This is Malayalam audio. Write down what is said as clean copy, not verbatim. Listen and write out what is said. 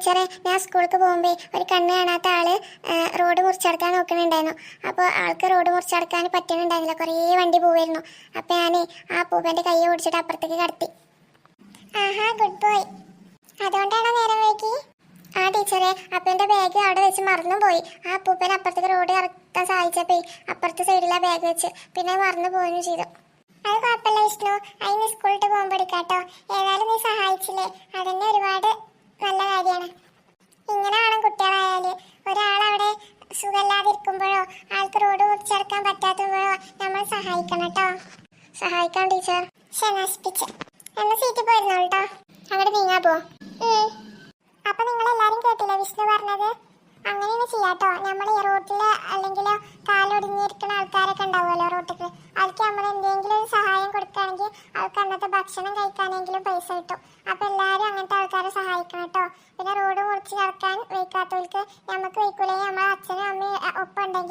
ടീച്ചറെ, ഞാൻ സ്കൂൾക്ക് പോകുമ്പോൾ ഒരു കണ്ണ് കാണാത്ത ആള് റോഡ് മുറിച്ചടക്കാൻ നോക്കുന്നുണ്ടായിരുന്നു. അപ്പോൾ ആൾക്ക് റോഡ് മുറിച്ചടക്കാൻ പറ്റുന്നുണ്ടായിരുന്നില്ല, കുറേ വണ്ടി പോവായിരുന്നു. അപ്പോൾ ഞാൻ ആ അപ്പൂപ്പൻ്റെ കൈ ഓടിച്ചിട്ട് അപ്പുറത്തേക്ക് കടത്തി. ആഹാ, ഗുഡ് ബോയ്. അതുകൊണ്ടാണോ നേരം വൈകി? ആ ടീച്ചറെ, അപ്പൻ്റെ ബാഗ് അവിടെ വെച്ച് മറന്നു പോയി. ആ അപ്പൂപ്പൻ അപ്പുറത്തേക്ക് റോഡ് ഇറക്കാൻ സഹായിച്ചപ്പോ അപ്പുറത്തെ സൈഡിൽ ആ ബാഗ് വെച്ച് പിന്നെ മറന്നു പോവുകയും ചെയ്തു. അത് കുഴപ്പമില്ല വിഷ്ണു, അതിന് സ്കൂളിട്ട് പോകുമ്പോൾ എടുക്കാട്ടോ. ഏതായാലും നീ സഹായിച്ചില്ലേ, അതന്നെ ഒരുപാട് നല്ല കാര്യമാണ്. ഇങ്ങനെ വേണം കുട്ടികളായാല്. ഒരാളവിടെ സുഖമില്ലാതിരിക്കുമ്പോഴോ ആൾക്ക് റോഡ് മുറിച്ചെടുക്കാൻ പറ്റാത്തുമ്പോഴോ നമ്മൾ സഹായിക്കണം കേട്ടോ. സഹായിക്കാം ടീച്ചർ. നശിപ്പിച്ച് എന്ന സീറ്റിൽ പോയിരുന്നോളൂ കേട്ടോ. അങ്ങോട്ട് നീങ്ങാ പോ. അപ്പൊ നിങ്ങൾ എല്ലാരും കേട്ടില്ലേ വിഷ്ണു പറഞ്ഞത്? അങ്ങനെയാണ് ചെയ്യാട്ടോ. നമ്മൾ ഈ റോട്ടില് അല്ലെങ്കിൽ കാലൊടിഞ്ഞിരിക്കുന്ന ആൾക്കാരൊക്കെ ഉണ്ടാവുമല്ലോ റോട്ടില്, അവർക്ക് നമ്മൾ എന്തെങ്കിലും ഒരു സഹായം കൊടുക്കുകയാണെങ്കിൽ അവർക്ക് അന്നത്തെ ഭക്ഷണം കഴിക്കാനെങ്കിലും പൈസ കിട്ടും. അപ്പൊ എല്ലാരും അങ്ങനത്തെ ആൾക്കാരെ സഹായിക്കണം കേട്ടോ. പിന്നെ റോഡ് മുറിച്ച് കിടക്കാൻ വയ്ക്കാത്തവർക്ക് നമുക്ക് വയ്ക്കൂലെങ്കിൽ നമ്മളെ അച്ഛനും അമ്മയും ഒപ്പം ഉണ്ടെങ്കിൽ